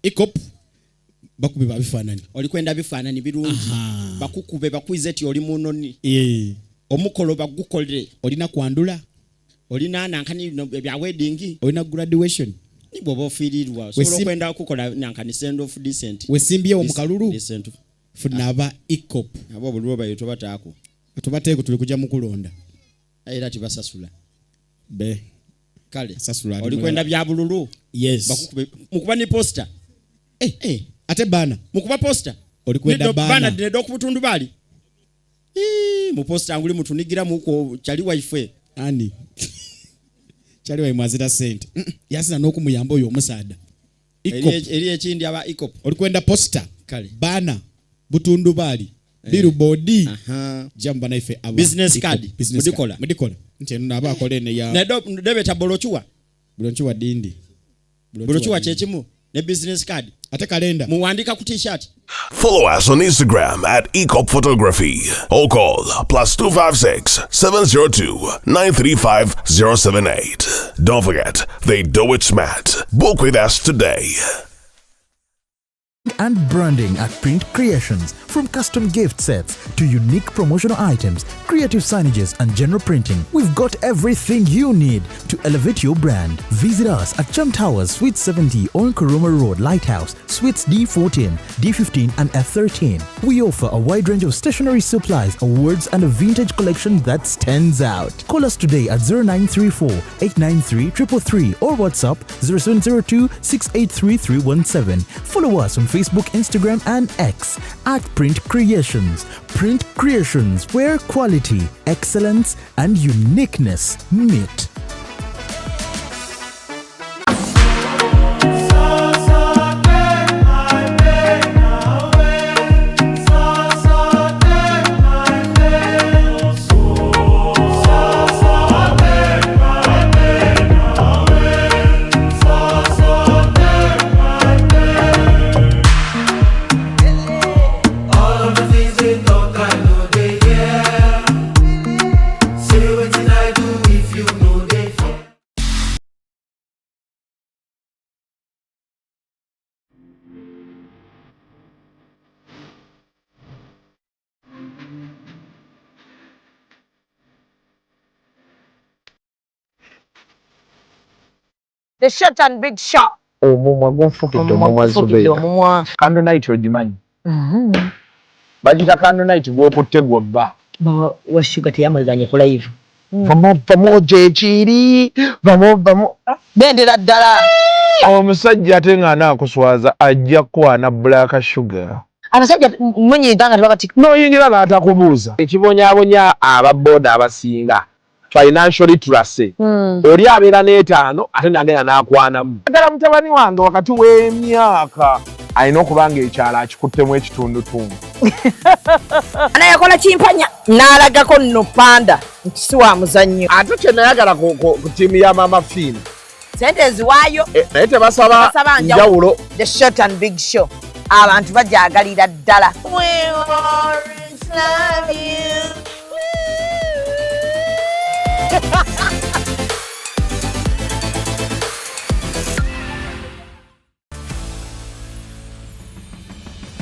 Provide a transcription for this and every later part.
ikop bakube babifanani olikwenda bifanani birungi bakukube bakwize ti oli munoni omukolo bagukole olina kwandula olina nankani bya wedding olina graduation nibo bofirirwa so kwenda kukola nankani send of decent wesimbye omukalulu funaba ikop abo bulwo bayito batako tubateeko tuli kujja mukulonda era tibasasula be kale sasula olikwenda bya bululu yes bakukube mukuba ni poster ate bana mukuba poster olikwenda bana ne kubutundu bali mu poster anguli mutunigira muko chali wife ani chali wa imwazira sente yasina n'okumuyamba oyo omusaada eri ekindi aba ikop olikwenda poster kale bana butundu bali billboard jamba naife aba business card mudikola nti naba akole ne ya ne debeta bolochuwa dindi bolochuwa chechimu ne business card ate kalenda muwandika ku t-shirt. Follow us on Instagram at Ecop Photography or call +256 702 935 078. Don't forget, they do it smart. Book with us today. And branding at Print Creations. From custom gift sets to unique promotional items, creative signages and general printing, we've got everything you need to elevate your brand. Visit us at Chum Towers, Suite 70 on Kuruma Road, Lighthouse, Suites D14, D15 and F13. We offer a wide range of stationery supplies, awards and a vintage collection that stands out. Call us today at 0934 893 333 or WhatsApp 0702 683 317. Follow us on Facebook, Instagram and X at Print Creations. Print Creations, where quality, excellence and uniqueness meet. The short and big shot. Omumwa gonfukidde omumwa Zubeida. Candle night ogimanyi. Bagita candle night gwokutte gwobba. Washuga teyamaliranye ku live. Vamo jechiri. Vamo. Bendera ddala. Omusajja ate nga anaakuswaza ajja kwana black sugar. Abasajja munyiganga tebakati. Noyingira n'atakubuuza. Ekibonyaabonya ababooda abasinga. Financial literacy. Oli abeera n'etaano ate nagenda n'akwanamu. Ddala mutabani wange wakati w'emyaka alina okuba ng'ekyalo akikuttemu ekitundutundu. Anayakola kimpanya n'alagako nno panda nti si wa muzannyo. Ate kye nayagala ku ttiimu ya Mama Fiina. Sente eziwaayo. Naye tebasaba njawulo. The short and big show. Abantu bajaagalira ddala. We always love you.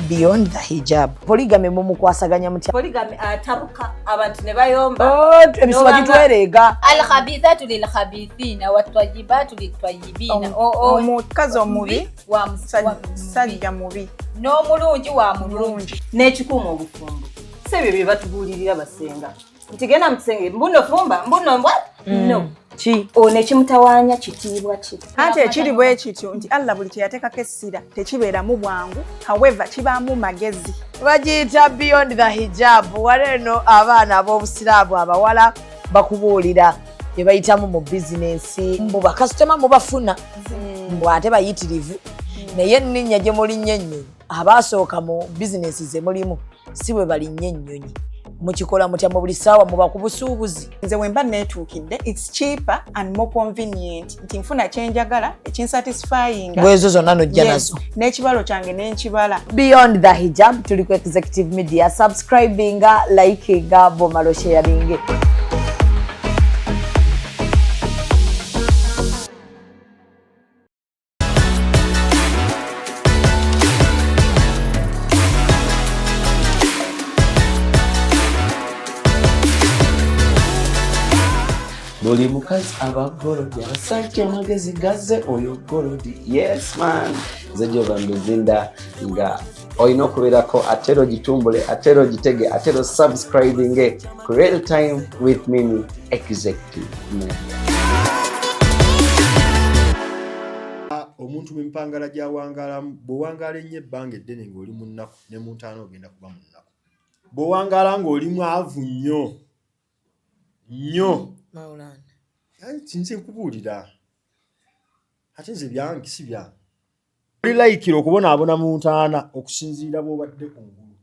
Beyond the hijab. Polygamy mumukwasaganya mutya. Polygamy atabuka abantu ne bayomba. Ebisiba gitwerega. Al-khabithatu lil-khabithina wat-tayyibatu lit-tayyibina. Omukazi omubi wa musajja mubi. N'omulungi wa mulungi. N'ekikuuma obufumbo. Sebyo bye batubulirira basenga. Ntigenda mutenge mbuno fumba mbuno mbwa no ki one kimutawanya kitiibwa ki ate ekiri bwe kityo nti Allah buli kyeyateekako essira tekibeera mu bwangu however kibaamu magezi bagiyita beyond the hijab waleno abaana ab'obusiraamu abawala bakubuulira bye bayitamu mu bizinensi mu bakasitoma mubafuna mbw ate bayitirivu naye enninnya gye mulinnya ennyonyi abaasooka mu bizinensi ze mulimu si bwe balinnya ennyonyi mukikola mutya mu buli ssaawa muba ku busuubuzi. Nze bwe mba neetuukidde it's cheaper and more convenient nti nfuna kyenjagala ekinsatisfying bwezo zonna nojja nazo n'ekibalo kyange n'enkibala. Beyond the hijab tuli ku Executive Media, subscribinga, likinga, bomalo sharinge. buli mukazi aba golodi abasajja amagezi gazze oyo golodi. Yes man, nze Jovan Luzinda nga olina okubeerako atero gitumbule atero gitege atero subscribing Real Time with Mimi Executive Media. Omuntu mempangala gyawangala bw'owangala ennyo ebbanga eddene ng'oli mu nnaku ne mu ntaano ogenda kuba mu nnaku. Bw'owangala ng'oli mwavu nnyo nze nkubuulira ate nze byange si byange. Oli layikira okubonaabona mu ntaana okusinziira bw'obadde ku ngulu.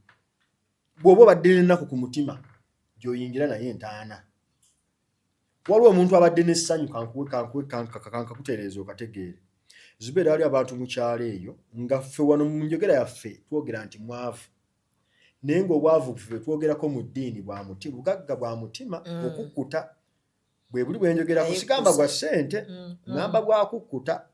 Bw'oba obadde n'ennaku ku mutima gy'oyingira naye entaana. Waliwo omuntu abadde n'essanyu kankakutereeza okategeere. Zubeera ali abantu mu kyalo eyo nga ffe wano mu njogera yaffe twogera nti mwavu. Naye ng'obwavu ffe twogerako mu ddiini bwa mutima, bugagga bwa mutima okukkuta. Bwe buli bwe njogerako sigamba gwa ssente, ngamba bwa kukkuta.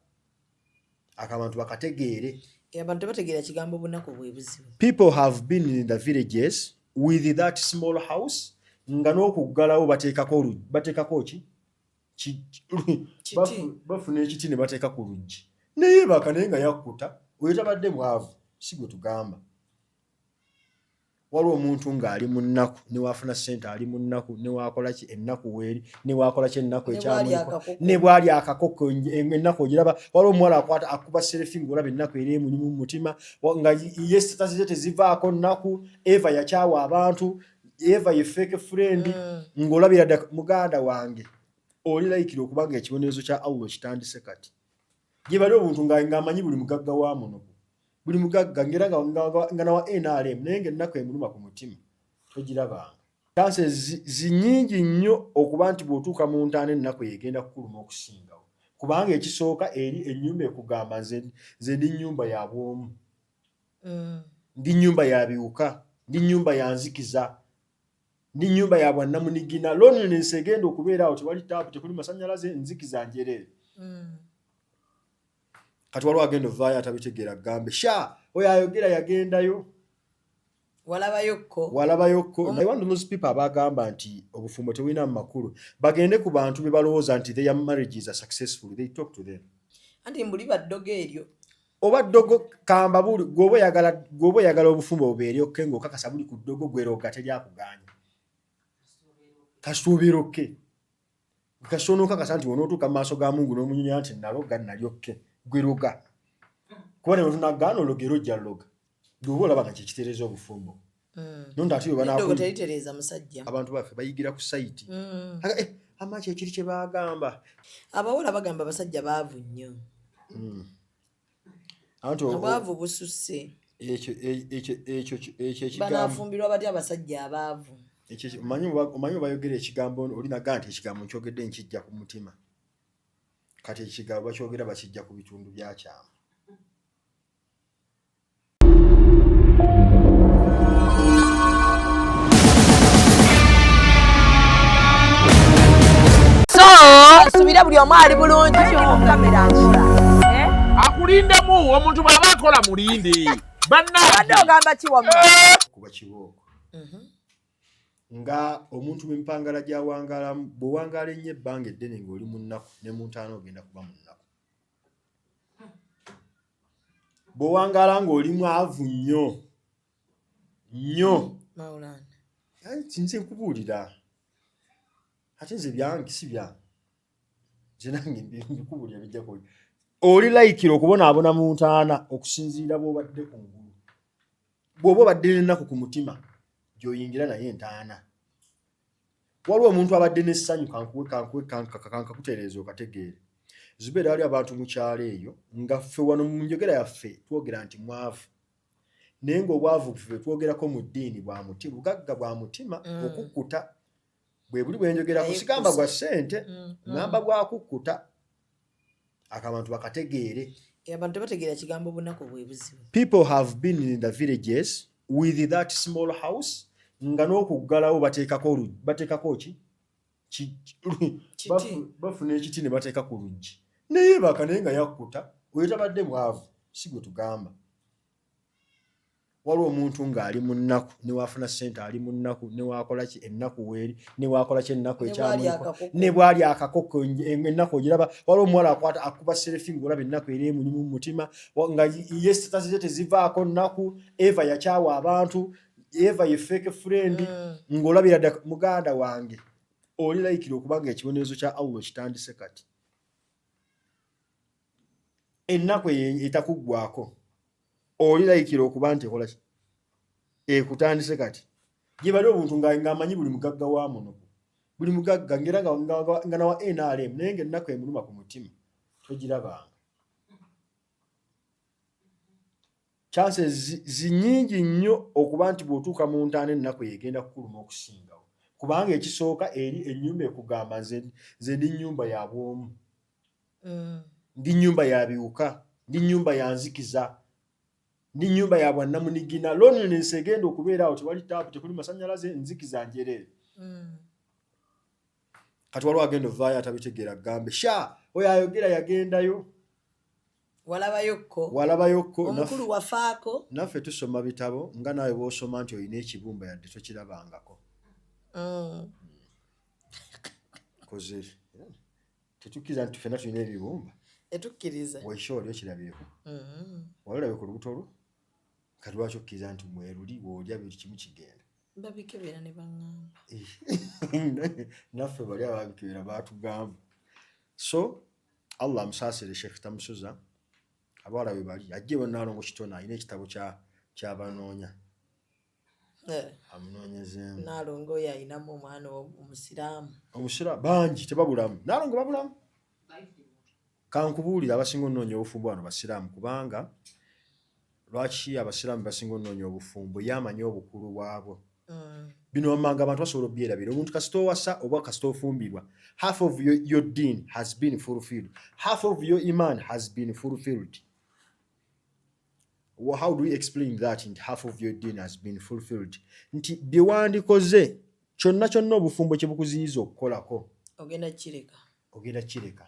Akabantu bakategeere. Abantu bategeera kigambo bunaku bwe buzibu. People have been in the villages with that small house nga n'okuggalawo bateekako ki? Bafuna ekiti ne bateeka ku luggi. Naye bakanaye nga yakkuta, oyo tabadde mwavu, si gwe tugamba. Waliwo omuntu ng'ali mu nnaku, ne waafuna ssente ali mu nnaku, ne waakola ki ennaku weeri, ne waakola ki ennaku ekyamuliko, ne bwali akakoko ennaku ogiraba. Waliwo omuwala akwata akuba selfie ng'olaba ennaku eri emulimu mu mutima, nga ye status ze tezivaako nnaku. Eva yakyawa abantu, Eva ye fake friend, ng'olabira ddala muganda wange. Oli layikira okuba ng'ekibonerezo kya Allah kitandise kati. Gye bali omuntu ng'amanyi buli mugagga wa muno. Buli mugagga ngera nga nawa NRM naye ng'ennaku emuluma ku mutima togirabanga. Chances zinyingi nnyo okuba nti bw'otuuka mu ntaana ennaku egenda kukuluma okusingawo. Kubanga ekisooka eri ennyumba ekugamba nze ndi nnyumba ya bwomu. Ndi nnyumba ya biwuka. Ndi nnyumba ya nzikiza. Ndi nnyumba ya bwannamunigina. Loneliness egenda okubeera awo tewali taapu tekuli masannyalaze nzikiza njerere. Kati waliwo agenda ovaayo atabitegeera gambe sha oyo ayogera yagendayo walabayokko. I want those people abagamba nti obufumbo tebulina mu makulu bagende ku bantu be balowooza nti their marriages are successful. They talk to them. Anti mbuli baddogo eryo oba ddogo kamba buli gwoba oyagala obufumbo bubeere okke ng'okakasa buli ku ddogo gweroga teryakuganya kasuubira okke kasoono okakasa nti onootuuka mu maaso ga Mungu n'omunyonya nti naloga nalyokke gweroga kuba ne tunagaana ologero ojja loga gwoba olaba nga kyekitereeza obufumbo. Nonda ate teritereeza musajja abantu baffe bayigira ku sayiti amaki ekiri kye bagamba. Abawala bagamba abasajja baavu nnyo. Abaavu bususse. Ekyo banaafumbirwa batya abasajja abaavu. Omanyi bayogera ekigambo olinaga nti ekigambo nkyogedde nkijja ku mutima. Kati ekigambo bakyogera bakijja ku bitundu bya kyama. Subira buli omu ali bulungi kamera nkira. Akulindamu omuntu bw'aba akola mulinde. Bannabadde ogamba kiwamma. Kuba kibooko. Nga omuntu mempangala gyawangala bw'owangala ennyo ebbanga eddene ng'oli mu nnaku ne mu ntaana ogenda kuba mu nnaku. Bw'owangala ng'oli mwavu nnyo nze nkubuulira ate nze byange si byange. Nze nange mbikubuulira bijja kuba. Oli layikira okubonaabona mu ntaana okusinziira bw'obadde ku ngulu. Bw'oba obadde n'ennaku ku mutima gy'oyingira naye entaana. Waliwo omuntu abadde n'essanyu kankakutereeza okategeere. Zubeera ali abantu mu kyalo eyo nga ffe wano mu njogera yaffe twogera nti mwavu. Naye ng'obwavu ffe twogerako mu ddiini bwa mutima, bugagga bwa mutima okukkuta. Bwe buli bwe njogerako sigamba gwa ssente, ngamba bwa kukkuta. Akabantu bakategeere. Abantu bategeera kigambo bunaku bwe buzibu. People have been in the villages with that small house nga n'okuggalawo bateekako ki? Bafuna ekiti ne bateeka ku luggi. Naye bakanaye nga yakkuta, oyo tabadde mwavu, si gwe tugamba. waliwo omuntu ng'ali mu nnaku newafuna ssente ali mu nnaku newakola ki ennaku weeri newakola ki ennaku ekyamuliko ne bwali akakoko ennaku ogiraba waliwo omuwala akwata akuba serefi ng'olaba ennaku eri emulimu mu mutima nga ye status ze tezivaako nnaku eva yakyawa abantu eva ye fake friend ng'olabira ddala muganda wange oli layikira okubanga ekibonerezo kya Allah kitandise kati ennaku etakuggwako oli layikira okuba nti ekola ki ekutandise kati gye bali obuntu ng'amanyi buli mugagga wa muno buli mugagga ngera nga nawa NRM naye ng'ennaku emuluma ku mutima togirabanga chances zinyingi nnyo okuba nti bw'otuuka mu ntaana ennaku egenda kukuluma okusingawo kubanga ekisooka eri ennyumba ekugamba nze ndi nnyumba ya bwomu ndi nnyumba ya biwuka ndi nnyumba ya nzikiza ndi nnyumba ya bwannamunigina loneliness egenda okubeera awo tewali taapu tekuli masannyalaze nzikiza njerere kati waliwo agenda ovaayo atabitegeera gambe sha oyo ayogera yagendayo walabayokko omukulu wafaako naffe tusoma bitabo nga naawe bw'osoma nti olina ekibumba yadde tokirabangako koze tetukkiriza nti ffenna tulina ebibumba etukkiriza waisha oli okirabyeko walolabe ku lubuto lwo kati lwaki okkiriza nti mweruli bw'olya buli kimu kigenda babikebera ne baŋŋamba naffe bali ababikebera baatugamba so Allah amusaasire Sheikh Tamusuza abawala be bali ajje bonnaalongo kitona alina ekitabo kyabanoonya amunoonyezeemu naalongo oyo ayinamu omwana omusiraamu bangi tebabulamu naalongo babulamu kankubuulira abasinga onnoonya obufumbo wano basiraamu kubanga lwaki abasiraamu basinga onnoonya obufumbo yamanyi obukulu bwabwo bino wammanga abantu basobola obyerabira omuntu kasita owasa oba kasita ofumbirwa half of your deen has been fulfilled half of your iman has been fulfilled. Well, how do we explain that in half of your deen has been fulfilled? Nti bye wandikoze kyonna obufumbo kye bukuziyiza okukolako ogenda kireka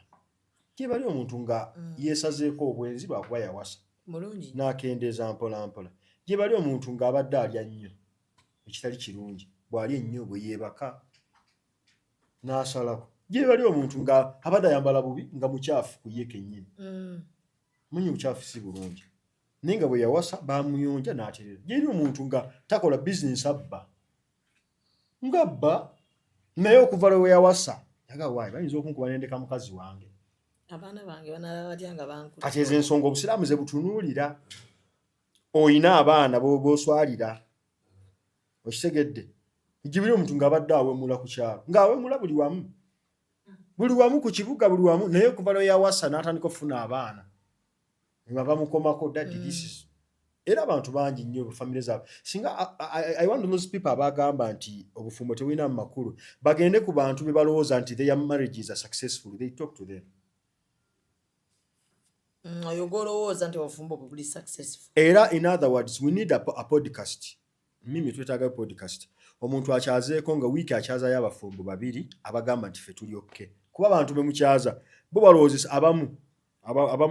kye bali omuntu nga yeesazeeko obwenzi lwakuba yawasa n'akendeeza mpola gye bali omuntu ng'abadde alya nnyo ekitali kirungi bw'alya ennyo bwe yeebaka n'asalako gye bali omuntu nga abadde ayambala bubi nga mukyafu ku ye kennyini munyi bukyafu si bulungi naye nga bwe yawasa bamuyonja n'aterera gye eri omuntu nga takola bizinesi abba naye okuva lwe yawasa yagawaayi bayinza okunkuba nendeka mukazi wange abaana bange banalaba batya nga bankula kati ezo ensonga obusiraamu ze butunuulira oyina abaana b'oswalira okitegedde ejibiri omuntu ng'abadde awemula ku kyalo ng'awemula buli wamu ku kibuga buli wamu naye okuva lwe yawasa n'atandika okufuna abaana nga bamukomako daddi era abantu bangi nnyo famire zaabwe singa I want those people abagamba nti obufumbo tebulina mu makulu bagende ku bantu be balowooza nti their marriages are successful they talk to them oyo golowooza nti obufumbo buli successful era in other words we need a podcast mimi twetaaga podcast omuntu akyazeeko nga wiiki akyazayo abafumbo babiri abagamba nti ffe tuli okke kuba abantu be mukyaza bo balowoozesa abamu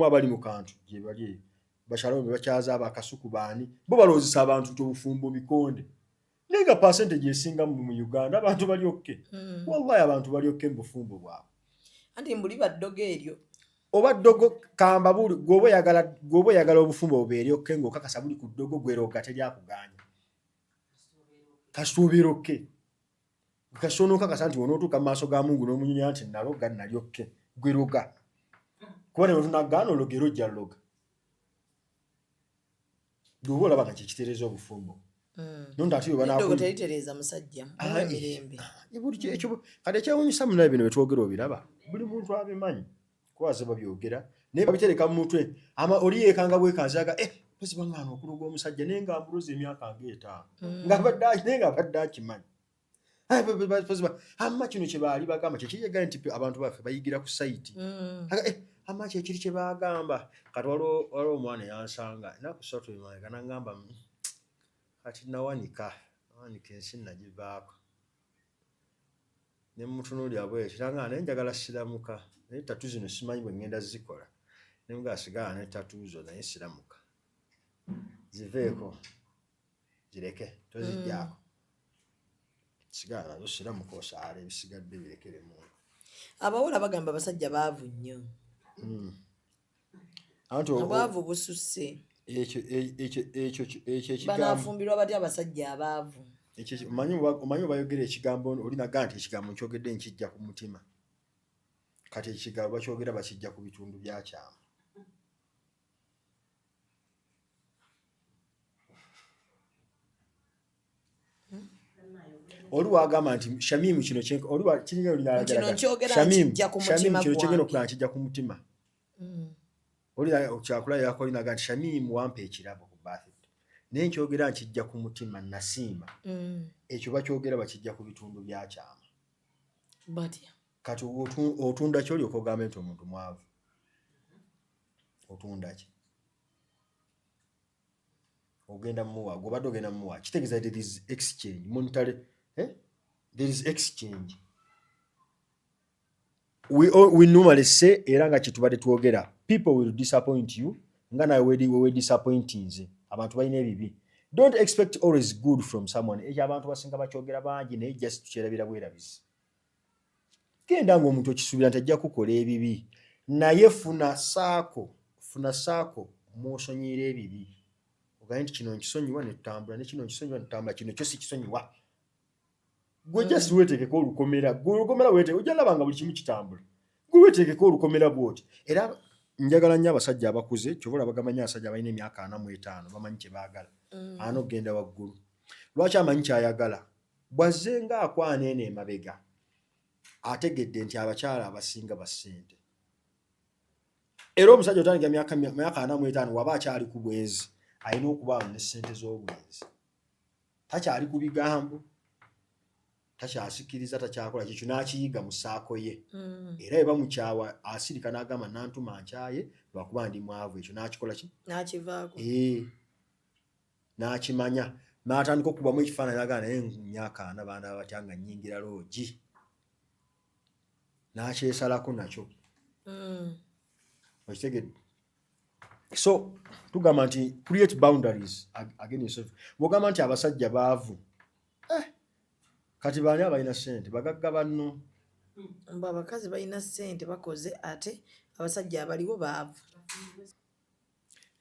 abali mu kantu gye bali bakyalo be bakyaza abakasuku baani bo balowoozesa abantu nti obufumbo bikonde naye nga percentage esinga mu Uganda abantu bali okke wallahi abantu bali okke mu bufumbo bwabwe anti mbuli baddogo eryo oba ddogo kamba buli gwoba oyagala obufumbo bubeere okke ng'okakasa buli ku ddogo gweroga teryakuganya kasita obeera okke kasita onookakasa nti onootuuka mu maaso ga Mungu n'omunyonya nti naloga nali okke gweroga kuba ne wetunagaana ologero ojja loga gwoba olaba nga kyekitereeza obufumbo teritereeza musajja mirembe kati ekyewuunyisa munaye bino betwogera obiraba buli muntu abimanyi kwaze babyogera naye babitereka mu mutwe oli yeekanga bwekanzaga pozi baŋŋaana okuloga omusajja naye nga ambuloza emyaka nga'5 naye nga abadde akimanyi amma kino kye baali bagamba kyekiyegale nti abantu baffe bayigira ku sayiti amma kyekiri kye bagamba kati waliwo omwana yansanga nakusatu emabega naŋŋamba kati nawanika ensi nagivaako ne mutunuulira bwekyo naŋŋamba naye njagala siramuka naye tatu zino simanyi bwe ŋŋenda zikola ne mugasigala ne tatu zo naye siramuka ziveeko zireke tozijjaako sigala nazo sira mukosaala ebisigadde birekere mu abawala bagamba abasajja baavu nnyo abaavu bususse ekyo banaafumbirwa batya abasajja abaavu omanyi bayogera ekigambo olinaga nti ekigambo nkyogedde nkijja ku mutima kati ekigambo bakyogera bakijja ku bitundu byakyama oli wagamba nti Shamimu kino kiringa Shamimu kino kyegenda okulaba nkijja ku mutima oli kyakulaba yakolinaga nti Shamimu wampa ekirabo ku birthday naye nkyogera nkijja ku mutima nasiima ekyo bakyogera bakijja ku bitundu byakyama kati otunda ki olyoka ogambe nti omuntu mwavu otunda ki ogenda mumuwa gobadde ogenda mumuwa kitegeeza there is exchange monetary there is exchange we normally say era nga kitubadde twogera people will disappoint you nga nawe we disappointinze abantu balina ebibi don't expect always good from someone ekyo abantu basinga bakyogera bangi naye just tukyerabira bwerabizi genda ng'omuntu okisuubira nti ajja kukola ebibi naye funa saako mw'osonyiira ebibi ogaye nti kino nkisonyiwa ne tutambula ne kino nkisonyiwa ne tutambula kino kyo si kisonyiwa gwe just weeteekeko olukomera weeteeke ojja labanga buli kimu kitambula gwe weeteekeko olukomera bw'oti era njagala nnyo abasajja abakuze kyobola bagamanya abasajja abalina emyaka 45 bamanyi kye baagala ana okgenda waggulu lwaki amanyi kyayagala bwazze nga akwana eno emabega ategedde nti abakyala abasinga basente era omusajja otandika myaka 45 waba akyali ku bwenzi alina okuba ne ssente z'obwenzi takyali ku bigambo takyasikiriza takyakola kikyo n'akiyiga mu ssaako ye era eba mukyawa asirika n'agamba nantuma nkyaye lwakuba ndi mwavu ekyo n'akikola ki n'akivaako n'akimanya n'atandika okubamu ekifaananyi n'agamba naye myaka 4 baana batya nga nnyingira loogi n'akyesalako nakyo okitegedde so tugamba nti create boundaries again yourself bw'ogamba nti abasajja baavu kati baani abalina ssente bagagga banno abakazi balina ssente bakoze ate abasajja abaliwo baavu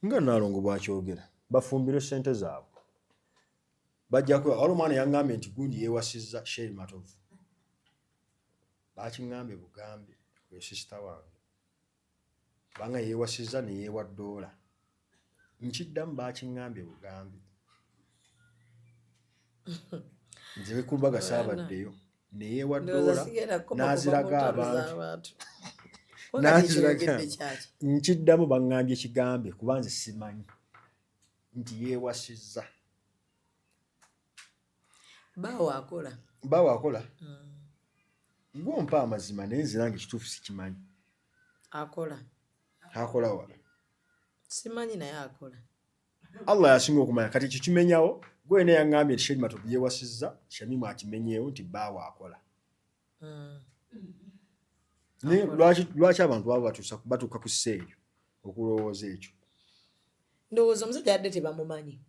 nga Nalongo bwakyogera bafumbire ssente zaabwe bajjako wali omwana yaŋŋambye nti gundi yeewasizza Sheri Matovu bakiŋŋambye bugambe ye sisita wange banga yeewasizza ne yeewa $1 nkiddamu bakiŋŋambye bugambe nze bekulbaga saabaddeyo ne yeewa $1 n'aziraga abantu nkiddamu baŋŋambye kigambe kuba nze simanyi nti yeewasizza baawo akola gw'ompa amazima naye nze nange ekituufu sikimanyi akola wala simanyi naye akola Allah yasinga okumanya kati ekyo kimenyawo gwe ne yaŋŋambye nti Sheri Matovu yeewasizza Shamimu akimenyeewo nti baawo akola naye lwaki abantu baba batuuka ku sseeyo okulowooza ekyo ndowooza omusajja yadde tebamumanyi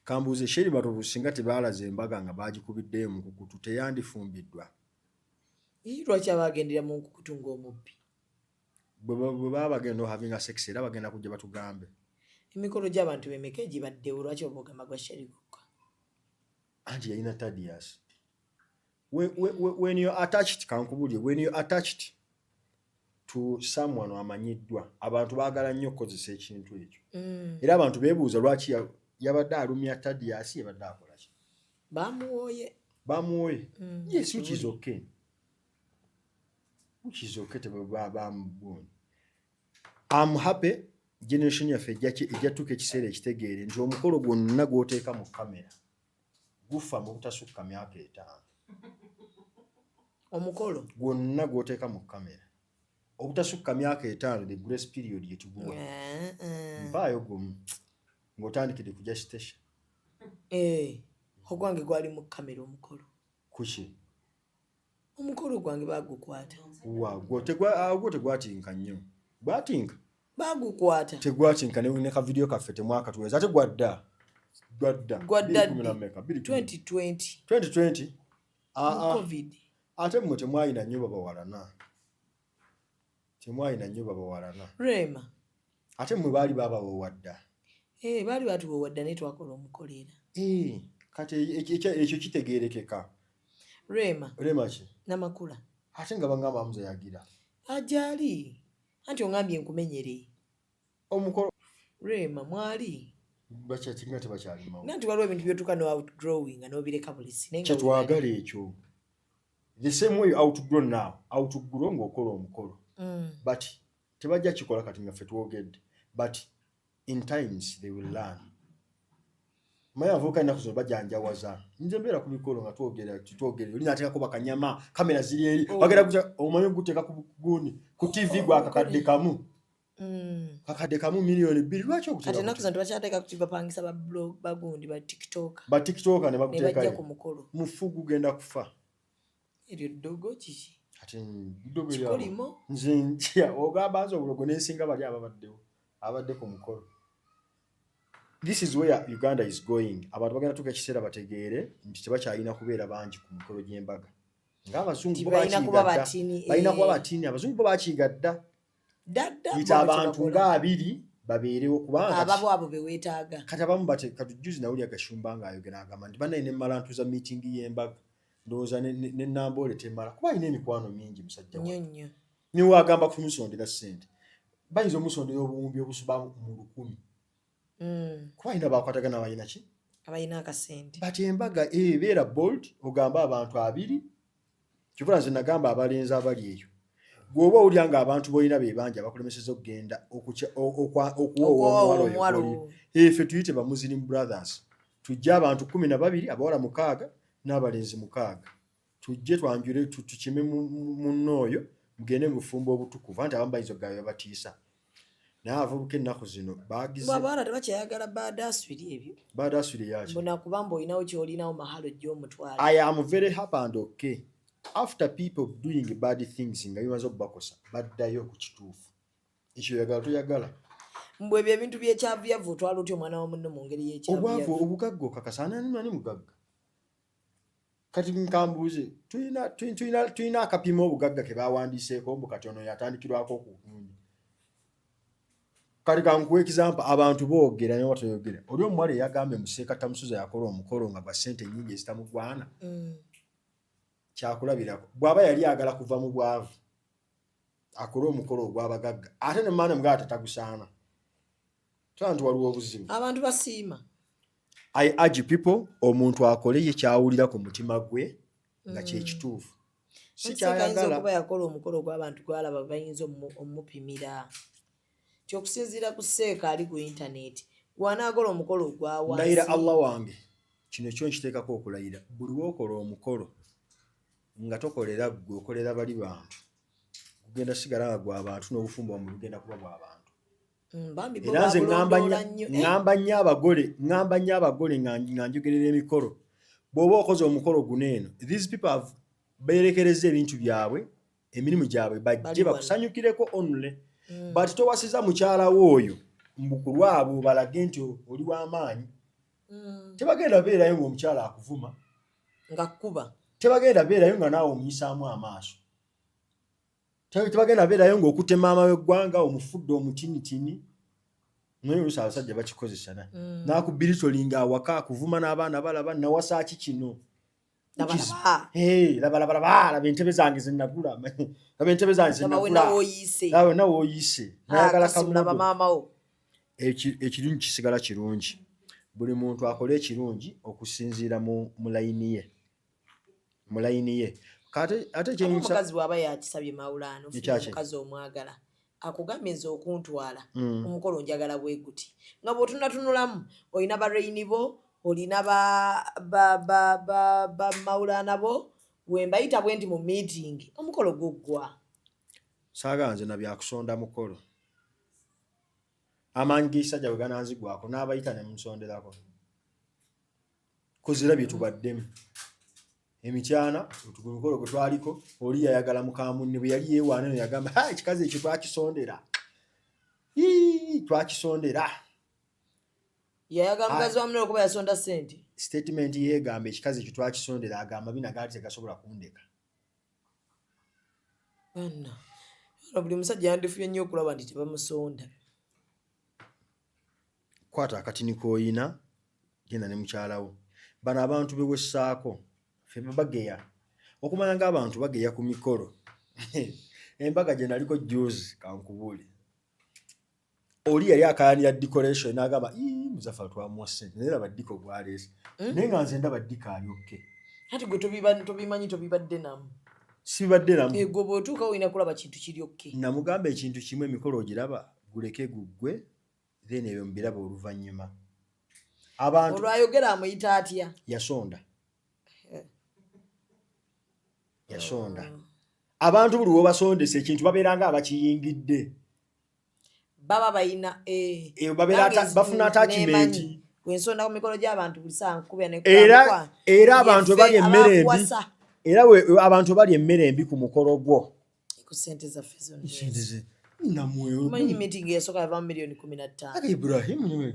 kambuuze Sheri Matovu singa tebaalaze embaga nga baagikubiddeyo mu nkukutu teyandifumbiddwa lwaki abagendera mu nkukutu ng'omubbi bwe baba bagenda having sex era bagenda kujja batugambe emikolo gy'abantu bemeka egibaddewo lwaki oba ogamba gwa Sheri gukka anti yalina Thaddeus when you're attached kankubulye when you're attached to someone amanyiddwa abantu baagala nnyo okukozesa ekintu ekyo era abantu beebuuza lwaki yabadde alumya Thaddeus yabadde akola ki bamuwooye yes which is okay tebamubuuni I'm happy generation yaffe ejjatuuka ekiseera ekitegeere nti omukolo gwonna gw'oteeka mu kamera gufa mu butasukka myaka 5 omukolo gwonna gw'oteeka mu kamera obutasukka myaka 5 the grace period yetuguwa mpaayo gumu ng'otandikire kujja station ogwange gwali mu kamera omukolo kuki omukolo gwange bagukwata gwo tegwatinka nnyo gwatinka bagukwata tegwakinkane ne ka video kaffe temwaka tuweza ate gwadda 2020 covid ate mmwe temwayina nnyo babawalana Rema ate mmwe baali babawowadda baali batuwowadda naye twakola omukolera kati ekyo kitegeerekeka Rema ki namakula ate nga bangamba amuzayagira ajali anti ongambye nkumenyere omukolo Rema mwali bakyatinga tebakyalimawo nanti waliwo ebintu byotuka no outgrowing nga nobireka bulisi kyetwagala ekyo the same way outgrow ng'okola omukolo but tebajja kikola kati nga ffe twogedde but in times they will learn maya avuka ennaku zino bajanjawaza nze mbeera ku mikolo nga twogere oli nateekako bakanyama kamera ziri eri bagenda kutya omanyi guteeka ku ku TV gwa kakadde kamu miliyoni 2 lwaki okuteeka ate ennaku zino tebakyateeka ku TV bapangisa bagundi ba tiktok ne bakuteeka bajja ku mukolo mufu gugenda kufa eryo ddogo kiki ate ddogo kikolimo nze ogamba nze obulogo n'ensinga bali abadde ku mukolo. This is where Uganda is going. Abantu bagenda tuka ekiseera bategeere nti tebakyalina kubeera bangi ku mukolo gy'embaga. Ng'abazungu balina kuba batini, abazungu bo bakigadda. Yita abantu nga 2 babeerewo kubanga abo beweetaaga. Kati abamu katujuzi nawuli agashumba ng'ayogera agamba nti banaye ne malantuza meeting y'embaga. Ndowooza ne Namboole temala kuba alina emikwano mingi musajja wa. Nnyo. Niwe agamba kumusondera ssente. Bayinza omusondera obuwumbi obusuba mu 1,000. Kuba alina bakwatagana balina ki? Abalina akasente. Bati embaga ebeera bold ogamba abantu 2. Kivula nze nagamba abalenzi abali eyo. Gwoba olya nga abantu boyina be banja bakulemeseza okugenda okuwa omwalo. Ffe tuyite ba Muslim brothers. Tujja abantu 12 abawala 6 n'abalenzi 6. Tujje twanjule tukime munnooyo mugende mu bufumbo obutukuvu anti abamu bayinza okugaba batiisa. N'abavubuka ennaku zino baagize. Bw'abaana tebakyayagala baadaswiri ebyo. Baadaswiri yaki? Mbona kubamba olinawo ky'olinawo mahalo gy'omutwala. I am very happy and okay. After people doing bad things nga bimaze okubakosa baddayo ku kituufu. Ekyo yagala toyagala. Mbwe ebyo ebintu by'ekyavyavu otwala otya omwana wa munno mu ngeri y'ekyavyavu. Obwavu obugagga okakasana nani mugagga. Kati nkambuuze tulina akapimo obugagga ke baawandiiseeko mbu kati ono yatandikirwako okukunyi. Kati kankuwa example abantu boogera ne batoyogera. Oli omuwala eyagambe Museeka Tamusuza yakola omukolo nga gwa ssente nnyingi ezitamugwana. Kyakulabirako. Bw'aba yali agala kuva mu bwavu akola omukolo ogw'abagagga ate ne maana mga atatagusaana. Tantu waliwo obuzibu. Abantu basiima. I urge people omuntu akole ye kyawulira ku mutima gwe nga kyekituufu. Si kyayagala okuba yakola omukolo gw'abantu gwalaba bayinza omupimira. Kyokusinziira ku Seeka ali ku internet gwanaakola omukolo gwa wansi. Ndayira Allah wange kino kyo nkiteekako okulayira buli w'okola omukolo nga tokolera gwe okolera bali bantu kugenda sigala nga gwa bantu n'obufumbo mu bugenda kuba bwa bantu. Era nze ngamba nnyo abagole nga njogerera emikolo bw'oba okoze omukolo guno eno these people beerekereza ebintu byabwe emirimu gyabwe bajje bakusanyukireko only. But towasiza mukyala w'oyo mbukulwabo balage nti oli w'amaanyi. Tebagenda beerayo ng'omukyala akuvuma nga kuba. Tebagenda beerayo nga naawe omuyisaamu amaaso. Tebagenda beerayo ng'okutte maama w'eggwanga omufudde omutinitini. Naye oluusi abasajja bakikozesa naye. N'akubiritolinga awaka akuvuma n'abaana balaba nawasa ki kino. Laba entebe zange zenagula. Laba entebe zange zenagula. Nawe oyise. Nayagala kamunawo. Ekirungi kisigala kirungi. Buli muntu akole ekirungi okusinziira mu layini ye. Mu layini ye. Ate kye omukazi bw'aba yakisabye mawulano omukazi omwagala akugambinza okuntwala omukolo njagala bwe guti nga bw'otunatunulamu olina barayini bo olina ba mawulana bo wembayita bwe ndi mu meeting omukolo guggwa. Saaganze na byakusonda mukolo amaanyi g'ekisajja bwe gananzigwako n'abayita ne munsonderako kuzira bye tubaddemu. Emikyana otugumukolo gwe twaliko oli yayagala mukamunne bwe yali yeewaana ne yagamba ekikazi ekyo twakisondera. twakisondera yayagala mukazi wa munne okuba yasonda ssente statement yegamba ekikazi ekyo twakisondera agamba bina gaali tegasobola kundeka anna buli musajja yandifuye nnyo okulaba nti tebamusonda kwata akatini k'oyina genda ne mukyalawo bano abantu bewessaako ffe bageya okumanya ng'abantu bageya ku mikolo embaga gye naliko juzi kankubuule oli yali akayanira decoration n'agamba Muzaffa twamuwa ssente naye laba ddiko gwaleese naye nga nze ndaba ddiko alyokke ati gwe tobimanyi tobibadde namu sibadde namu ego bw'otuuka olina kulaba kintu kiryokke namugamba ekintu kimu emikolo ogiraba guleke guggwe then ebyo mbiraba oluvannyuma abantu olwayogera amuyita atya yasonda abantu buli wobasondesa ekintu babeeranga abakiyingidde baba balina bafuna attachment wensonda ku mikolo gy'abantu buli saa nkubya era abantu bali emmere embi era abantu bali emmere embi ku mukolo gwo ku ssente zaffe zonna namwemanyi meeting esooka yava mu miliyoni 15 Ibrahim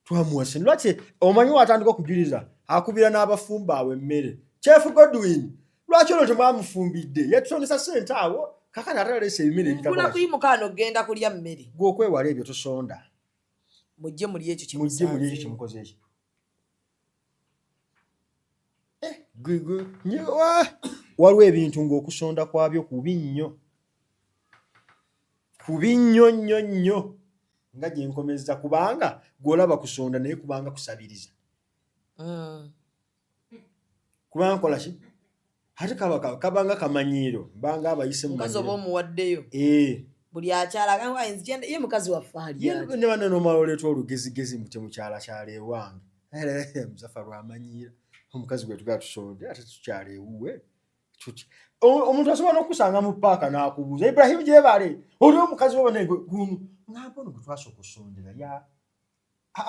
twamuwase lwaki omanyi watandika okujuliza akubira n'abafumba awo emmere Chef Godwin lwaki olwo temwamufumbidde yetusondesa ssente awo kakati atalese ebimere ebitagula kuyimukaano genda kulya mmere gw'okwewala ebyo tosonda mujje muli ekyo kimukoze eki waliwo ebintu ng'okusonda kwabyo kubi nnyo nnyo nga gye nkomeza kubanga gw'olaba kusonda naye kubanga kusabiriza kubanga nkola ki ate kabanga kamanyiiro mbanga abayise mukazi oba omuwaddeyo buli akyala ye mukazi waffe ne bana nomala oleeta olugezigezi mute mukyalakyala ewange Muzaffa lwamanyiira omukazi gwe tugaa tusonde ate tukyala ewuwe tuti omuntu asobola n'okusanga mu paaka n'akubuuza Ibrahim gyebale oliwo omukazi wabonegunu ngamba ono gwe twasooka okusondera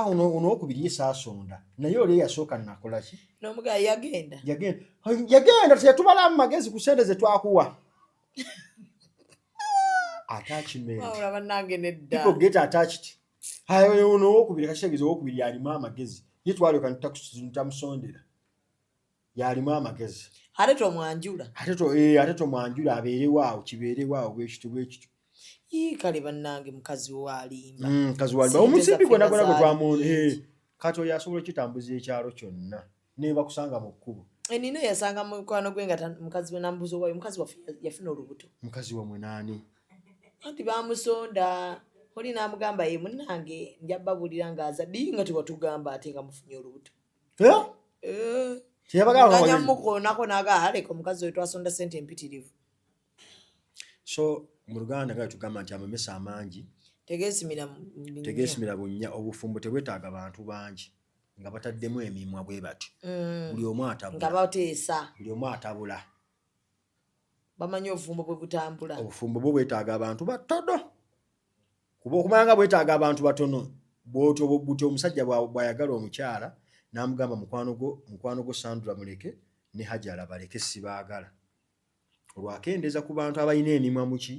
ono owokubiri ye saasonda naye oli yasooka nakola ki n'omugaa yagenda teyatubala mu magezi ku ssente ze twakuwa ono owokubiri kashegezi owokubiri yalimu amagezi ye twalyoka ntamusondera yalimu amagezi ate tomwanjula abeerewaawo kibeerewaawo bwekityo kale bannange mukazi walimba omusimbi gwonna gwe twamuona kati oyo asobola okitambuza ekyalo kyonna neba kusanga mu kkubo nina yasanga mukwano gwe nga mukazi we nambuza owayo mukazi waffe yafuna olubuto mukazi wamwe naani anti bamusonda oli namugamba ye munnange njababulira ngaazadde nga tewatugamba ate nga mufunye olubuto ganyamukoonako nagaaleka omukazi we twasonda ssente empitirivu so mu Luganda nga tugamba nti amamesa amangi tegeesimira bunnya obufumbo tebwetaaga bantu bangi nga bataddemu emimwa bwe bati buli omu atabula nga bateesa buli omu atabula bamanyi obufumbo bwe butambula obufumbo bwo bwetaaga abantu batono kuba okumanya nga bwetaaga abantu batono bwotyo omusajja bw'ayagala omukyala n'amugamba mukwano gwo Sandra muleke ne Hajara baleke sibaagala olwakendeeza ku bantu abalina emimwa muki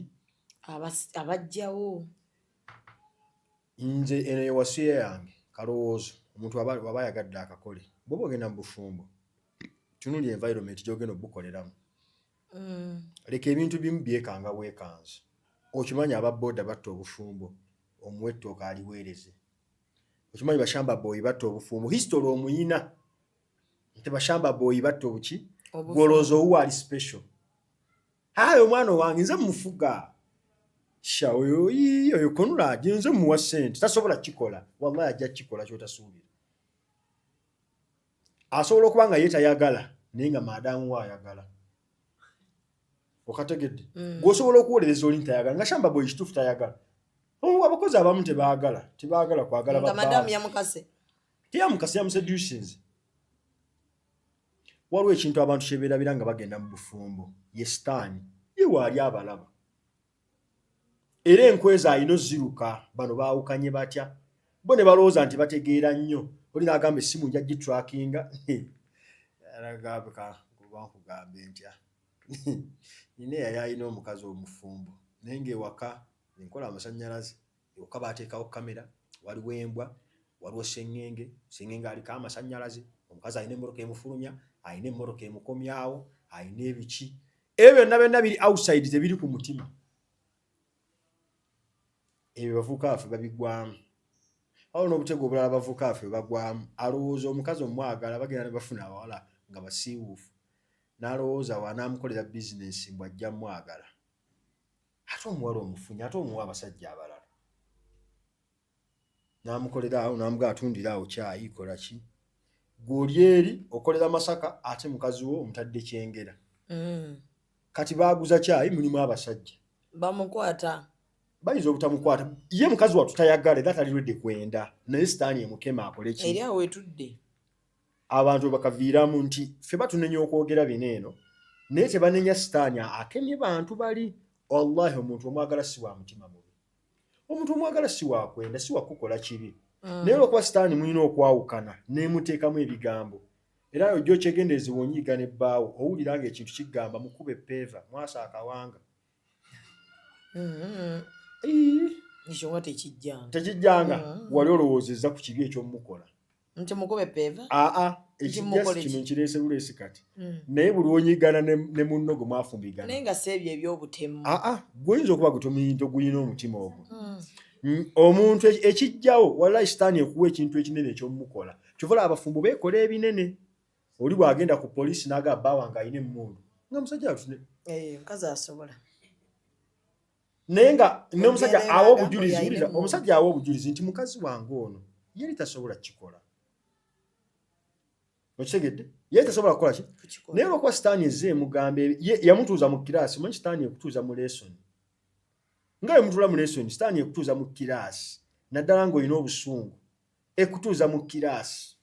abajjawo nze eno ewasiya yange kalowoozo omuntu waba ayagadde akakole bwoba ogenda mu bufumbo tunuli environment gyogenda obukoleramu leka ebintu bimu byekanga weekanze okimanyi ababooda batta obufumbo omuwettooka aliweereze okimanyi bashamba boyi batta obufumbo history omuyina nti bashamba boyi batta obuki gwolooza owuwa ali special omwana wange nze mufuga oyo konula nze muwa ssente tasobola kikola wallahi ajja kikola kyotasuubira asobola okuba nga ye tayagala naye nga maadamu waayagala okategedde gwosobola okuwolereza oli ntayagala nga shamba boyi kituufu tayagala abakozi abamu tebaagala kwagala madamu yamukase yamuseducinze waliwo ekintu abantu kyebeerabira nga bagenda mu bufumbo ye sitaani ye waali abalaba era enkweza alina ziruka bano baawukanye batya bo ne balowooza nti bategeera nnyo oli n'agamba essimu nja gitrakinga bakugambe ntya nina yali alina omukazi omufumbo naye ngaewaka enkola amasannyalaze okaba ateekawo kamera, waliwo embwa, waliwo sengenge aliko amasannyalaze, omukazi alina emmotoka emufulumya, alina emmotoka emukomyawo, alina ebiki. Ebyo byonna biri outside, tebiri ku mutima. Ebyo bavubuka baffe babigwamu. Awo n'obutego obulala bavubuka baffe bagwamu. Alowooza omukazi omwagala bagenda ne bafuna abawala nga basiiwuufu. N'alowooza wanaamukolera bizinesi bw'ajja mwagala. Ate omuwala omufunya, ate omuwa abasajja abalala. N'amukolera awo, n'amugaa atundira awo kyayi, kola ki? Gw'oli eri okolera Masaka, ate mukazi wo omutadde Kyengera. Kati baaguza kyayi, mulimu abasajja. Bamukwata. Bayinza obutamukwata. Ye mukazi wattu tayagala era talirwedde kwenda. Naye sitaani emukema akole ki? Eri awo wetudde. Abantu bakaviiramu nti ffe batunenya okwogera bino eno, naye tebanenya sitaani akemye bantu bali. Wallahi omuntu omwagala si wa mutima mubi. Omuntu omwagala si wa kwenda, si wa kukola kibi. Naye olwokuba sitaani mulina okwawukana n'emuteekamu ebigambo. Era ojja okyegendereze wonyiiga ne bbaawo, owulira ng'ekintu kigamba mukube epeeva, mwasa akawanga. Ekyo nga tekijjanga. Tekijjanga. Wali olowoozezza ku kibi eky'omukola. Nti mukube peeva? Ekijja kino nkireese buleesi kati. Naye buli onyiigana ne munno gwe mwafumbigana. Naye nga si ebyo eby'obutemu. Gw'oyinza okuba guyina omutima ogwo. Omuntu ekijjawo, wallahi sitaani ekuwa ekintu ekinene eky'omukola. Kyova abafumbo beekola ebinene. Oli bw'agenda ku poliisi n'agamba bbaawa ng'alina emmundu. Nga musajja atune. Mukazi asobola. Naye nga n'omusajja awa obujulizi, omusajja awa obujulizi nti mukazi wange ono yali tasobola kikola. Okitegedde? Yali tasobola kukola ki? Naye olwokuba sitaani ezze emugamba yamutuuza mu kiraasi, manyi sitaani ekutuuza mu lesoni. Nga yamutula mu lesoni, sitaani ekutuuza mu kiraasi. Naddala ng'olina obusungu. Ekutuuza mu kiraasi.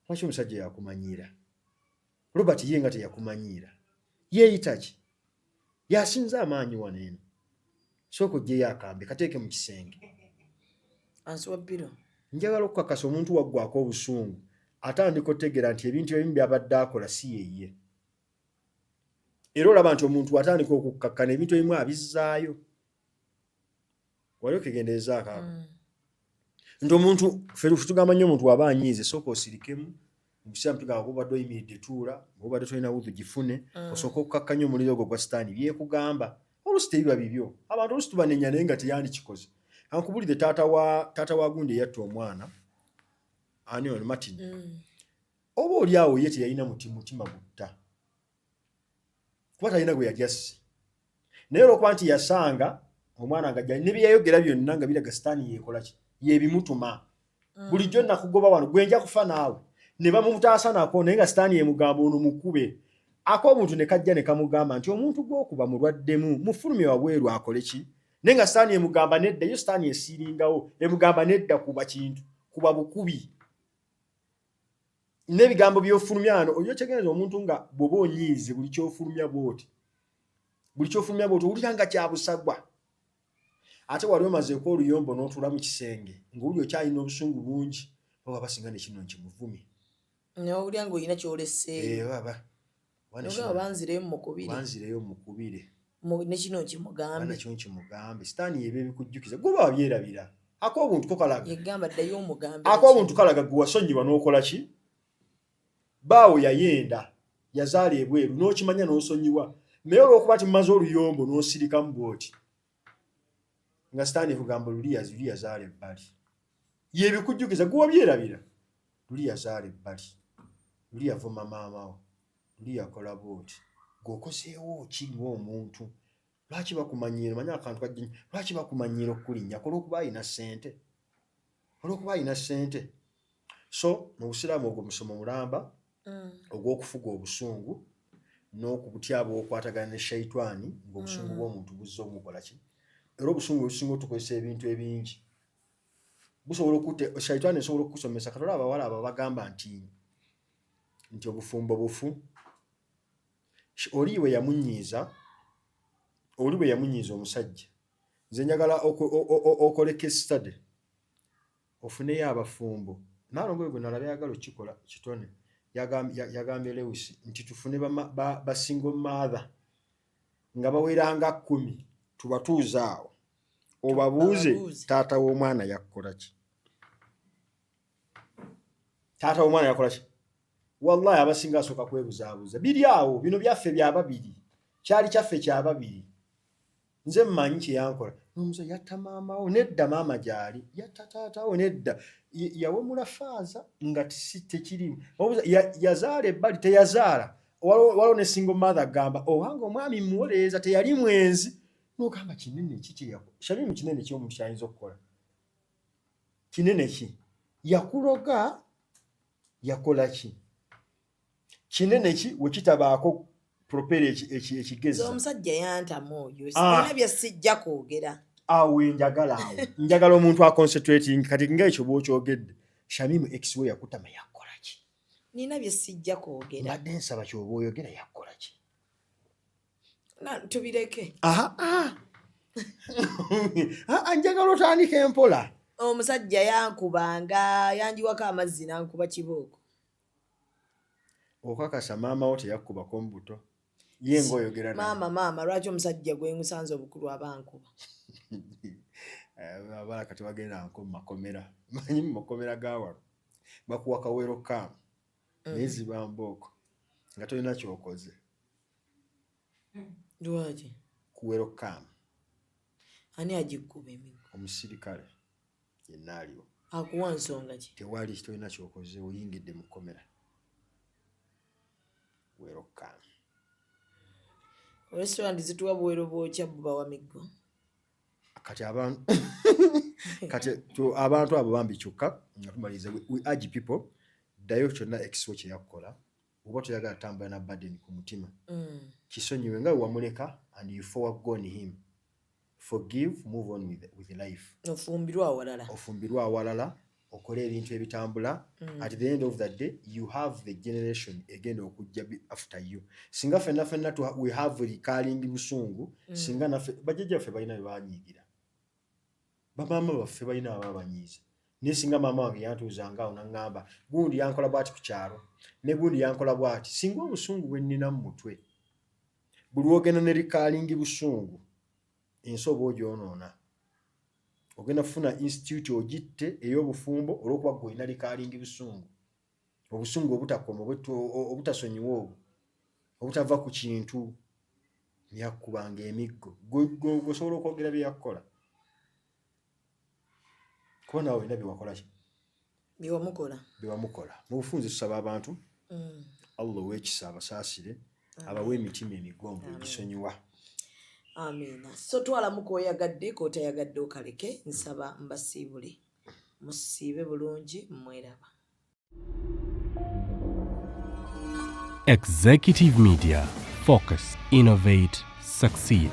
Lwaki omusajja yakumanyiira? Robert ye nga teyakumanyiira. Yeeyita ki? Yasinza amaanyi wano eno. Sooka oggyeyo akambe kateeke mu kisenge. Ansuwa bbiro. Njagala okukakasa omuntu waggwako obusungu atandika otegeera nti ebintu ebimu byabadde akola si yeye. Era olaba nti omuntu atandika okukkakkana ebintu ebimu abizzaayo. Wali okegendereza akaako. Nti omuntu ffe tugamba nnyo omuntu waba anyiize sooka osirikemu mu biseera tugamba bw'obadde oyimiridde tuula, bw'obadde tolina wudhu gifune, osooka okukkakkanya omuliro ogwo gwa sitaani byekugamba. Oluusi tebiba bibyo. Abantu oluusi tubanenya naye nga teyandikikoze. Ankubulidde taata wa gundi yatta omwana. Ani ono Martin. Oba oli awo ye teyalina mutima gutta. Kuba talina gwe yajasse. Naye olwokuba nti yasanga omwana nga ne bye yayogera byonna nga biraga sitaani yeekola ki? Yebimutuma. Bulijjo nakugoba wano gwe nja kufa naawe. Ne bamumutaasa nako naye nga sitaani yemugamba ono mukube. Ak'omuntu ne kajja ne kamugamba nti omuntu gw'okuba mulwaddemu mufulumye wabweru akole ki? Naye nga sitaani emugamba nedda, yo sitaani esiiringawo emugamba nedda kuba kintu, kuba bukubi. N'ebigambo by'ofulumya wano oyo kyegendereza omuntu nga bw'oba onyiize buli ky'ofulumya bw'oti. Buli ky'ofulumya bw'oti owulira nga kya busagwa. Ate wali omazeeko oluyombo n'otuula mu kisenge ng'oli okyalina obusungu bungi oba basinga ne kino nkimuvumye. N'owulira ng'olina ky'olesseeyo. Baba. Nogamba banzireyo mukubire. Banzireyo mukubire. Ne kino nkimugambe. Bana kino nkimugambe. Sitaani yebe ebikujjukiza. Gwe baba byerabira. Ak'obuntu ko kalaga. Yegamba ddayo omugambe. Ak'obuntu kalaga gwe wasonyiwa n'okola ki? Baawo yayenda. Yazaala ebweru n'okimanya n'osonyiwa. Naye olw'okuba ti mumaze oluyombo n'osirikamu bw'oti. Nga sitaani ekugamba luli yazaala ebbali. Ye ebikujjukiza gwe wabyerabira. Luli yazaala ebbali. Luli yavuma maama wo. Luli yakola bw'oti. Gweokoseewo ki ng'omuntu? Lwaki bakumanyiira? Manya akantu kajja. Lwaki bakumanyiira okulinnya? Olw'okuba alina ssente. Olw'okuba alina ssente. So mu busiraamu ogwo musomo mulamba ogw'okufuga obusungu n'okubutyaba okwatagana ne shaitani ng'obusungu bw'omuntu buzza omukola ki? Era obusungu obusinga otukozesa ebintu ebingi. Busobola okutte shaitani esobola okukusomesa katola abawala abo bagamba nti obufumbo bufu. Oli bwe yamunyiiza omusajja. Nze njagala okole case study. Ofuneyo abafumbo. Naalongoye gwe nalaba yagala okikola kitone. Yagambye Lewis nti tufune ba single mother nga baweranga 10 tubatuuza awo. obabuuze taata w'omwana yakola ki. Taata w'omwana yakola ki? Wallahi abasinga asooka kwebuzaabuza. Biri awo, bino byaffe bya babiri. Kyali kyaffe kya babiri. Nze mmanyi kye yankola. N'omuza yatta maama wo, nedda maama gy'ali. Yatta taata wo, nedda. Yawemula faaza nga tekirimu. Yazaala ebbali teyazaala. Waliwo ne single mother agamba obanga omwami muwoleeza teyali mwenzi. N'ogamba kinene ki kye yakola? Shalimu kinene ki omuntu kyayinza okukola? Kinene ki? Yakuloga yakola ki? Kinene ki we kitabaako propere ekigezi? Omusajja yantamu oyo. Sina bye sijja kwogera. Awo njagala awo. Njagala omuntu aconcentrating kati ng'ekyo bw'okyogedde. Shamimu ex we yakutama yakola ki? Nina bye sijja kwogera. Mbadde nsaba ky'oba oyogera yakola ki? Tubireke. Njagala otandika empola. Omusajja yankubanga yanjiwako amazzi nankuba kibooko. Okakasa maama wo teyakubako mu buto. Ye ng'oyogera naye. Maama lwaki omusajja gwe ngusanze obukulu abankuba? Abala kati bagenda nko mu makomera. Manyi mu makomera gawano bakuwa kawero kamu neziba mbooko nga tolina kyokoze. Lwaki? Kuwero kamu. Ani agikuba emigo? Omusirikale yenna aliwo. Akuwa nsonga ki? Tewali tolina kyokoze oyingidde mu kkomera. Wero kamu. Restaurant zituwa buwero bwokya bubawa miggo. Kati abantu abo bambikyuka nga tumaliza. We urge people ddayo kyonna ex kye yakola. Oba toyagala tambula na burden ku mutima. Kisonyiwe nga wamuleka and you forward go on him. Forgive, move on with life. Ofumbirwa awalala. Okole ebintu ebitambula. At the end of the day you have the generation again okujja after you. Singa fenna we have recalling busungu. Singa naffe bajjajjaffe balina bebanyiigira. Bamaama baffe balina ababanyiiza. Ne singa maama wange yantuuzanga awo n'aŋŋamba gundi yankola bw'ati ku kyalo ne gundi yankola bw'ati. Singa obusungu bwe nnina mu mutwe buli ogenda ne recalling busungu ensi oba ogyonoona. Ogenda kufuna institute ogitte ey'obufumbo olw'okuba gwe olina recalling busungu. Obusungu obutakoma obutasonyiwa obwo obutava ku kintu yakubanga emiggo. Gosobola okwogera bye yakola. Kuba nawe olina bye wakola ki? Bye wamukola. Mu bufunze tusaba abantu Allah ow'ekisa abasaasire abawe emitima emigombo egisonyiwa. Amina. So twalamu k'oyagadde k'otayagadde okaleke. Nsaba mbasiibule. Musiibe bulungi mweraba. Executive Media. Focus, innovate, succeed.